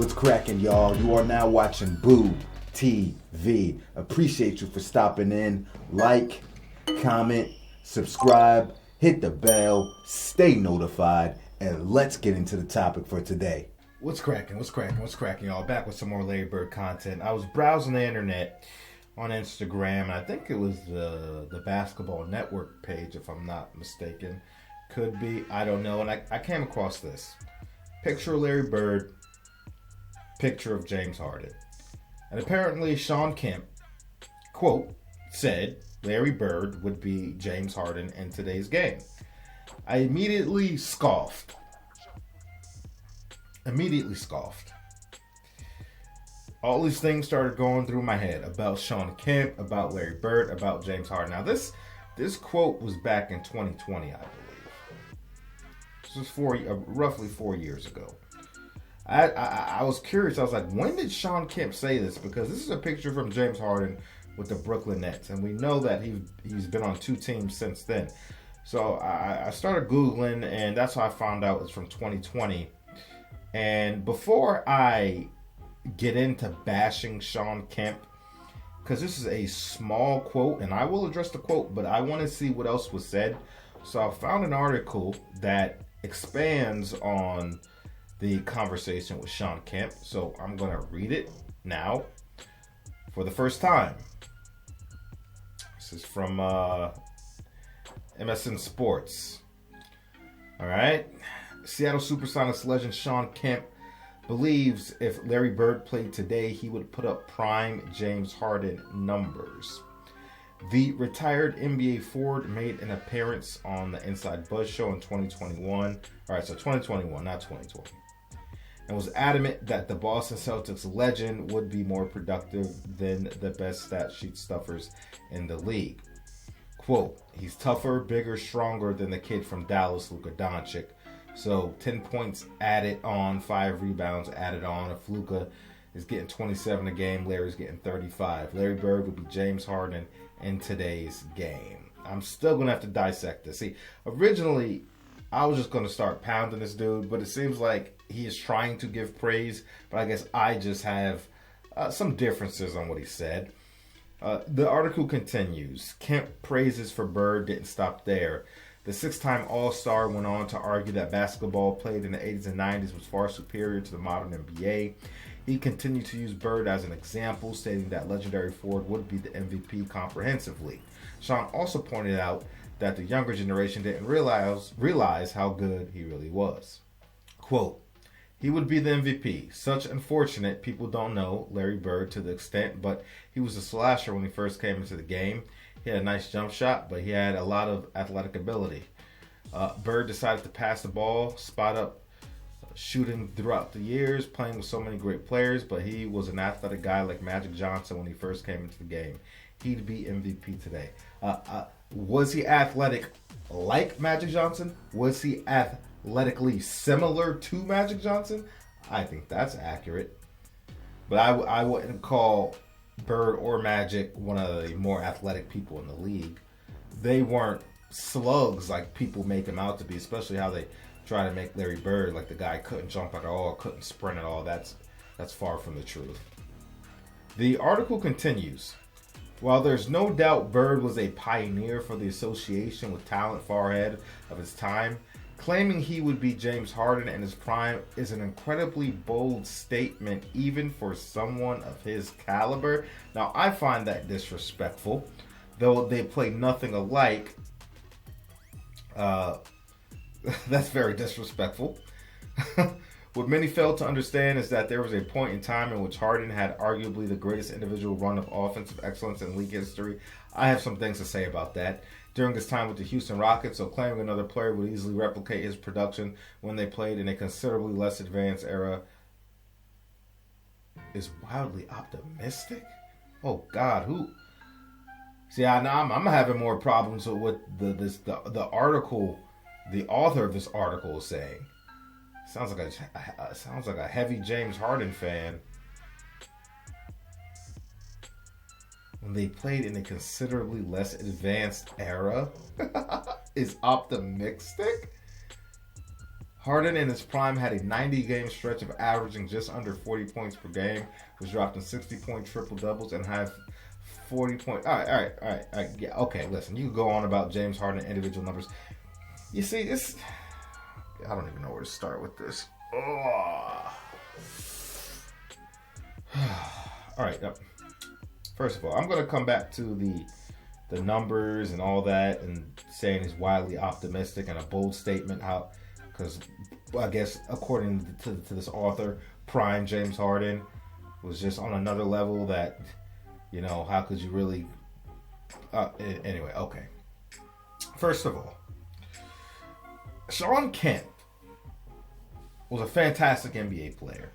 What's cracking, y'all? You are now watching Boo TV. Appreciate you for stopping in. Like, comment, subscribe, hit the bell, stay notified, and let's get into the topic for today. What's cracking, y'all? Back with some more Larry Bird content. I was browsing the internet on Instagram, and I think it was the Basketball Network page, if I'm not mistaken. Could be, I don't know. And I came across this. Picture of Larry Bird, picture of James Harden. And apparently Shawn Kemp, quote, said Larry Bird would be James Harden in today's game. I immediately scoffed. All these things started going through my head about Shawn Kemp, about Larry Bird, about James Harden. Now this quote was back in 2020, I believe. This was roughly 4 years ago. I was curious. I was like, when did Shawn Kemp say this? Because this is a picture from James Harden with the Brooklyn Nets, and we know that he's been on two teams since then. So I started Googling, and that's how I found out it's from 2020. And before I get into bashing Shawn Kemp, because this is a small quote, and I will address the quote, but I want to see what else was said. So I found an article that expands on the conversation with Shawn Kemp. So I'm going to read it now for the first time. This is from MSN Sports. All right. Seattle Supersonics legend Shawn Kemp believes if Larry Bird played today, he would put up prime James Harden numbers. The retired NBA forward made an appearance on the Inside Buzz show in 2021. All right, so 2021, not 2020. And was adamant that the Boston Celtics legend would be more productive than the best stat sheet stuffers in the league. Quote, he's tougher, bigger, stronger than the kid from Dallas, Luka Doncic. So 10 points added on, 5 rebounds added on. If Luka is getting 27 a game, Larry's getting 35. Larry Bird would be James Harden in today's game. I'm still going to have to dissect this. See, originally, I was just going to start pounding this dude, but it seems like he is trying to give praise, but I guess I just have some differences on what he said. The article continues. Kemp praises for Bird didn't stop there. The 6-time All-Star went on to argue that basketball played in the 80s and 90s was far superior to the modern NBA. He continued to use Bird as an example, stating that legendary forward would be the MVP comprehensively. Shawn also pointed out that the younger generation didn't realize how good he really was. Quote, he would be the MVP. Such unfortunate people don't know Larry Bird to the extent, but he was a slasher when he first came into the game. He had a nice jump shot, but he had a lot of athletic ability. Bird decided to pass the ball, spot up shooting throughout the years, playing with so many great players, but he was an athletic guy like Magic Johnson when he first came into the game. He'd be MVP today. Was he athletic like Magic Johnson? Was he athletically similar to Magic Johnson? I think that's accurate. But I wouldn't call Bird or Magic one of the more athletic people in the league. They weren't slugs like people make him out to be, especially how they try to make Larry Bird like the guy couldn't jump at all, couldn't sprint at all. That's far from the truth. The article continues. While there's no doubt Bird was a pioneer for the association with talent far ahead of his time, claiming he would be James Harden in his prime is an incredibly bold statement even for someone of his caliber. Now, I find that disrespectful. Though they play nothing alike, that's very disrespectful. What many fail to understand is that there was a point in time in which Harden had arguably the greatest individual run of offensive excellence in league history. I have some things to say about that. During his time with the Houston Rockets, so claiming another player would easily replicate his production when they played in a considerably less advanced era is wildly optimistic? Oh God, who? See, I'm having more problems with the article, the author of this article is saying. Sounds like a heavy James Harden fan. When they played in a considerably less advanced era, is optimistic? Harden in his prime had a 90-game stretch of averaging just under 40 points per game, was dropped in 60-point triple-doubles, and had 40-point... All right. Yeah, okay, listen, you can go on about James Harden individual numbers. You see, it's... I don't even know where to start with this. Oh. All right. First of all, I'm going to come back to the numbers and all that, and saying he's wildly optimistic and a bold statement. Because I guess according to this author, prime James Harden was just on another level that, how could you really... anyway, okay. First of all, Shawn Kemp was a fantastic NBA player.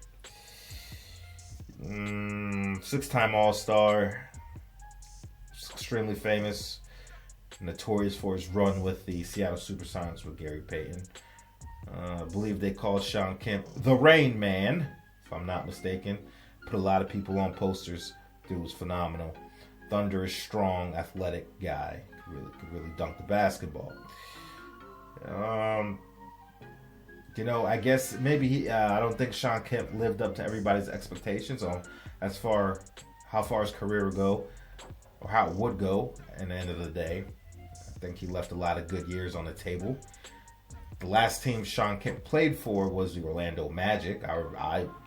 6-time All-Star. Extremely famous. Notorious for his run with the Seattle Supersonics with Gary Payton. I believe they called Shawn Kemp the Rain Man, if I'm not mistaken. Put a lot of people on posters. Dude was phenomenal. Thunderous, strong, athletic guy. Could really dunk the basketball. I guess maybe I don't think Shawn Kemp lived up to everybody's expectations on how far his career would go, or how it would go at the end of the day. I think he left a lot of good years on the table. The last team Shawn Kemp played for was the Orlando Magic, our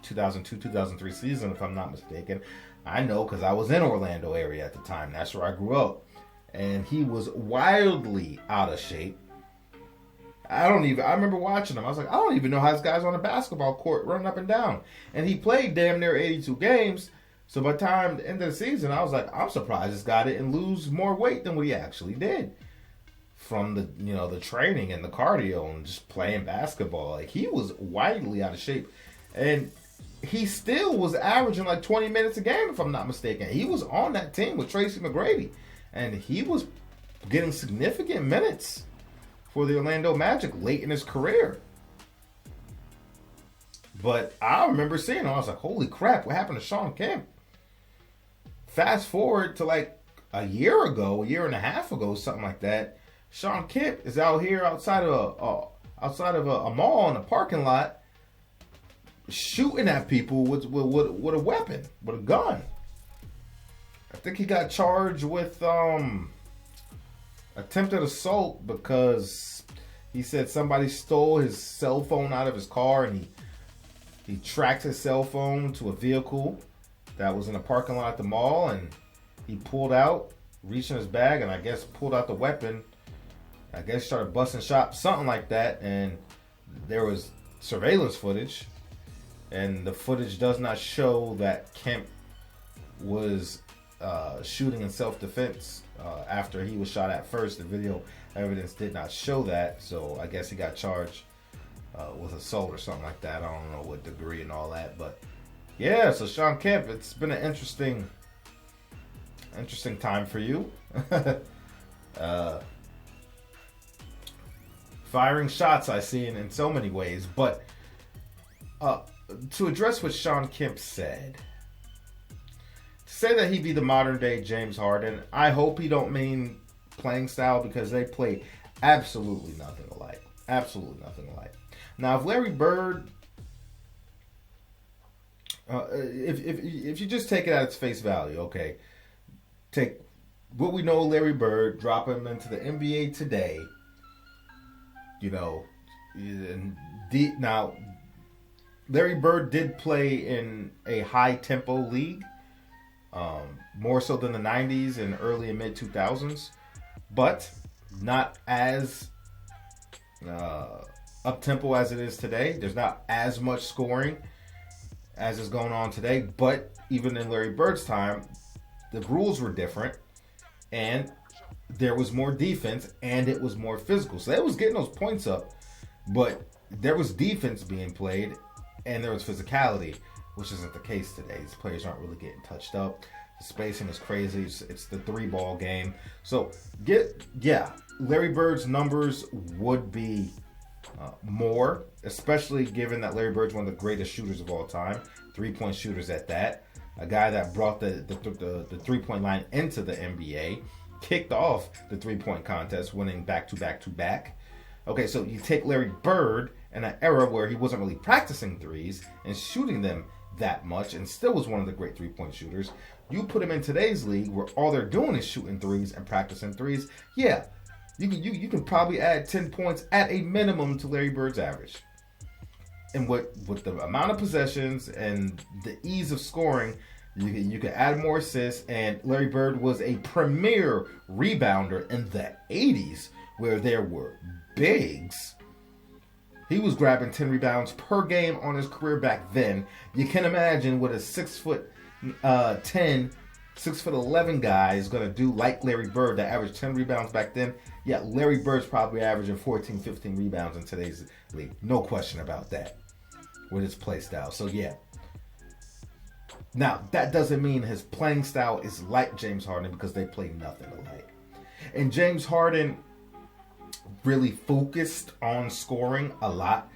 2002-2003 season, if I'm not mistaken. I know because I was in Orlando area at the time. That's where I grew up. And he was wildly out of shape. I remember watching him. I was like, I don't even know how this guy's on a basketball court running up and down. And he played damn near 82 games. So by the time the end of the season, I was like, I'm surprised this guy didn't lose more weight than what he actually did. From the training and the cardio and just playing basketball. Like, he was wildly out of shape. And he still was averaging like 20 minutes a game, if I'm not mistaken. He was on that team with Tracy McGrady. And he was getting significant minutes for the Orlando Magic late in his career. But I remember seeing him. I was like, holy crap, what happened to Shawn Kemp? Fast forward to like a year and a half ago, something like that. Shawn Kemp is out here outside of a mall in a parking lot shooting at people with a weapon, with a gun. I think he got charged with attempted assault because he said somebody stole his cell phone out of his car, and he tracked his cell phone to a vehicle that was in a parking lot at the mall, and he pulled out, reached in his bag, and I guess pulled out the weapon. I guess started busting shots, something like that, and there was surveillance footage, and the footage does not show that Kemp was shooting in self-defense after he was shot at first. The video evidence did not show that, so I guess he got charged with assault or something like that. I don't know what degree and all that, but yeah. So Shawn Kemp, it's been an interesting time for you. Firing shots I see in so many ways, but to address what Shawn Kemp said. Say that he'd be the modern day James Harden. I hope he don't mean playing style, because they play absolutely nothing alike. Absolutely nothing alike. Now, if Larry Bird, if you just take it at its face value, okay, take what we know Larry Bird, drop him into the NBA today. Now Larry Bird did play in a high tempo league. More so than the 90s and early and mid 2000s, but not as up-tempo as it is today. There's not as much scoring as is going on today, but even in Larry Bird's time, the rules were different, and there was more defense, and it was more physical. So they was getting those points up, but there was defense being played, and there was physicality, which isn't the case today. These players aren't really getting touched up. The spacing is crazy. It's the 3-ball game. So, Larry Bird's numbers would be more, especially given that Larry Bird's one of the greatest shooters of all time, 3-point shooters at that. A guy that brought the 3-point line into the NBA, kicked off the 3-point contest, winning back-to-back-to-back. Okay, so you take Larry Bird in an era where he wasn't really practicing threes and shooting them that much and still was one of the great three-point shooters. You put him in today's league where all they're doing is shooting threes and practicing threes. Yeah, you can probably add 10 points at a minimum to Larry Bird's average. And with the amount of possessions and the ease of scoring, you can add more assists. And Larry Bird was a premier rebounder in the 80s where there were bigs. He was grabbing 10 rebounds per game on his career back then. You can imagine what a 6'10", 6'11" guy is going to do like Larry Bird that averaged 10 rebounds back then. Yeah, Larry Bird's probably averaging 14, 15 rebounds in today's league. No question about that with his play style. So, yeah. Now, that doesn't mean his playing style is like James Harden because they play nothing alike. And James Harden really focused on scoring a lot.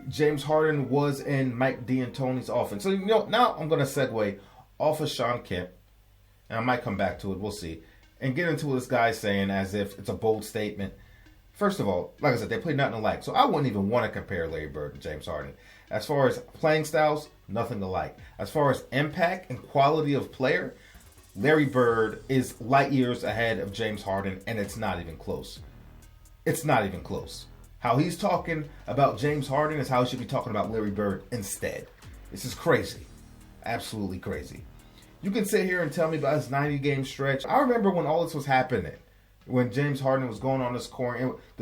James Harden was in Mike D'Antoni's offense. So, now I'm going to segue off of Shawn Kemp, and I might come back to it, we'll see, and get into what this guy's saying as if it's a bold statement. First of all, like I said, they play nothing alike, so I wouldn't even want to compare Larry Bird to James Harden. As far as playing styles, nothing alike. As far as impact and quality of player, Larry Bird is light years ahead of James Harden, and it's not even close. It's not even close. How he's talking about James Harden is how he should be talking about Larry Bird instead. This is crazy. Absolutely crazy. You can sit here and tell me about his 90-game stretch. I remember when all this was happening, when James Harden was going on the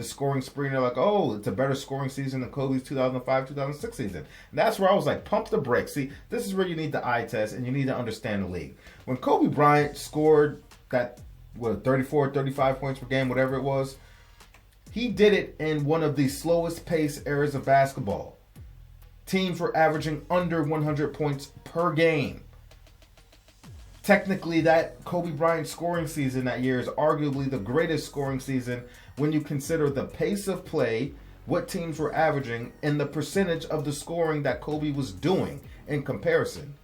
scoring spree, and they're like, oh, it's a better scoring season than Kobe's 2005-2006 season. And that's where I was like, pump the brakes. See, this is where you need the eye test and you need to understand the league. When Kobe Bryant scored that, 34, 35 points per game, whatever it was, he did it in one of the slowest pace eras of basketball. Teams were averaging under 100 points per game. Technically, that Kobe Bryant scoring season that year is arguably the greatest scoring season when you consider the pace of play, what teams were averaging, and the percentage of the scoring that Kobe was doing in comparison.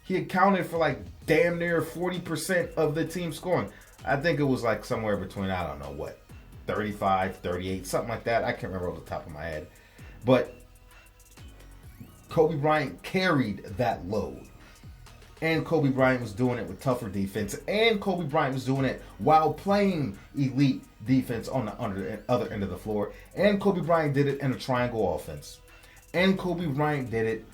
He accounted for like damn near 40% of the team scoring. I think it was like somewhere between, 35, 38, something like that. I can't remember off the top of my head. But Kobe Bryant carried that load. And Kobe Bryant was doing it with tougher defense. And Kobe Bryant was doing it while playing elite defense on the other end of the floor. And Kobe Bryant did it in a triangle offense. And Kobe Bryant did it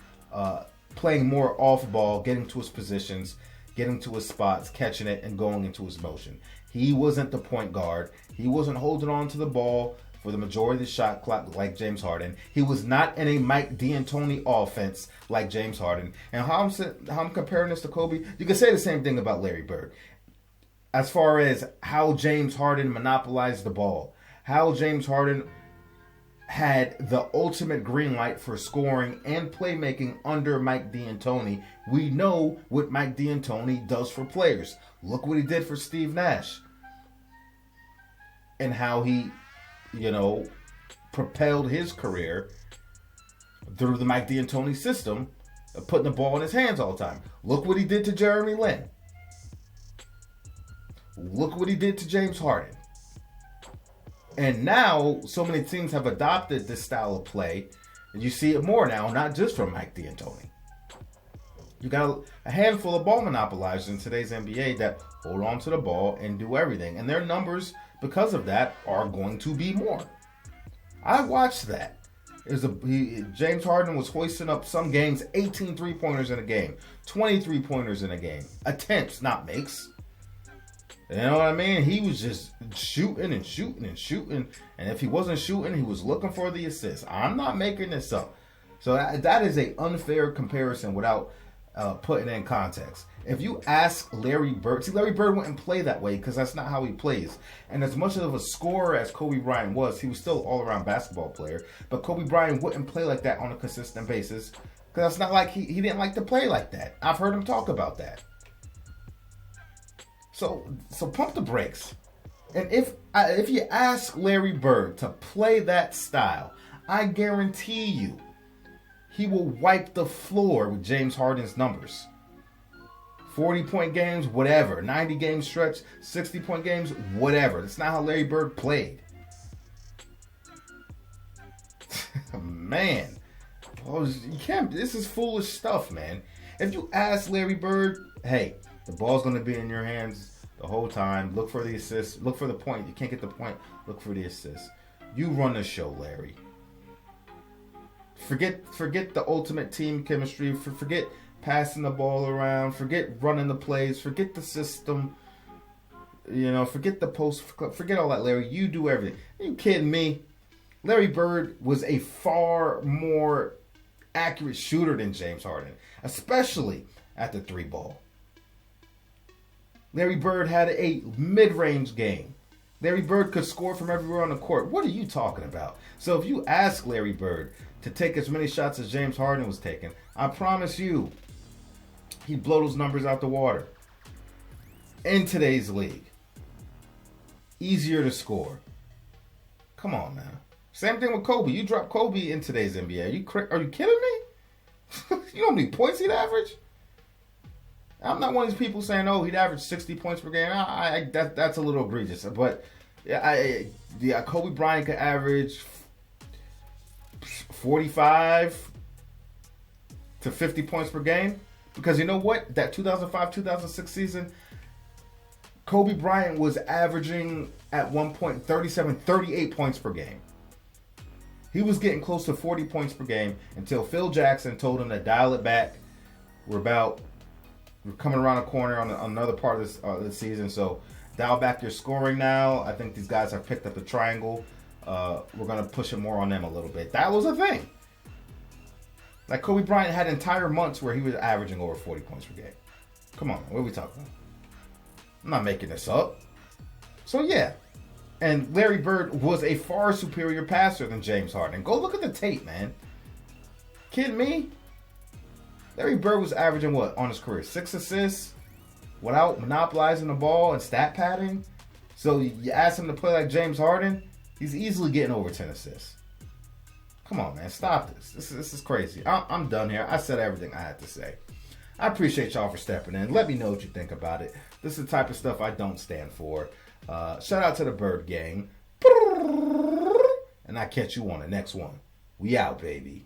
playing more off ball, getting to his positions, getting to his spots, catching it, and going into his motion. He wasn't the point guard. He wasn't holding on to the ball for the majority of the shot clock like James Harden. He was not in a Mike D'Antoni offense like James Harden. And how I'm comparing this to Kobe, you can say the same thing about Larry Bird. As far as how James Harden monopolized the ball, how James Harden had the ultimate green light for scoring and playmaking under Mike D'Antoni. We know what Mike D'Antoni does for players. Look what he did for Steve Nash. And how he, propelled his career through the Mike D'Antoni system of putting the ball in his hands all the time. Look what he did to Jeremy Lin. Look what he did to James Harden. And now, so many teams have adopted this style of play, and you see it more now, not just from Mike D'Antoni. You got a handful of ball monopolizers in today's NBA that hold on to the ball and do everything. And their numbers, because of that, are going to be more. I watched that. James Harden was hoisting up some games 18 three-pointers in a game, 20 three-pointers in a game. Attempts, not makes. You know what I mean? He was just shooting and shooting and shooting. And if he wasn't shooting, he was looking for the assist. I'm not making this up. So that is an unfair comparison without putting it in context. If you ask Larry Bird, Larry Bird wouldn't play that way because that's not how he plays. And as much of a scorer as Kobe Bryant was, he was still an all-around basketball player. But Kobe Bryant wouldn't play like that on a consistent basis because it's not like he didn't like to play like that. I've heard him talk about that. So pump the brakes. And if you ask Larry Bird to play that style, I guarantee you he will wipe the floor with James Harden's numbers. 40-point games, whatever. 90-game stretch, 60-point games, whatever. That's not how Larry Bird played. man. Oh, you can't. This is foolish stuff, man. If you ask Larry Bird, hey, the ball's going to be in your hands the whole time. Look for the assist. Look for the point. You can't get the point. Look for the assist. You run the show, Larry. Forget the ultimate team chemistry. Forget passing the ball around. Forget running the plays. Forget the system. Forget the post. Forget all that, Larry. You do everything. Are you kidding me? Larry Bird was a far more accurate shooter than James Harden, especially at the 3-ball. Larry Bird had a mid-range game. Larry Bird could score from everywhere on the court. What are you talking about? So if you ask Larry Bird to take as many shots as James Harden was taking, I promise you, he'd blow those numbers out the water. In today's league, easier to score. Come on, man. Same thing with Kobe. You drop Kobe in today's NBA. Are you kidding me? You know how many points he'd average? I'm not one of these people saying, "Oh, he'd average 60 points per game." That's a little egregious. But Kobe Bryant could average 45 to 50 points per game. Because you know what? That 2005-2006 season, Kobe Bryant was averaging at one point 38 points per game. He was getting close to 40 points per game until Phil Jackson told him to dial it back. We're coming around a corner on another part of this season, so dial back your scoring now. I think these guys have picked up the triangle. We're going to push it more on them a little bit. That was a thing. Like Kobe Bryant had entire months where he was averaging over 40 points per game. Come on, what are we talking about? I'm not making this up. So yeah. And Larry Bird was a far superior passer than James Harden. Go look at the tape, man. Kidding me? Larry Bird was averaging what on his career? 6 assists without monopolizing the ball and stat padding. So you ask him to play like James Harden, he's easily getting over 10 assists. Come on, man. Stop this. This is crazy. I'm done here. I said everything I had to say. I appreciate y'all for stepping in. Let me know what you think about it. This is the type of stuff I don't stand for. Shout out to the Bird Gang. And I catch you on the next one. We out, baby.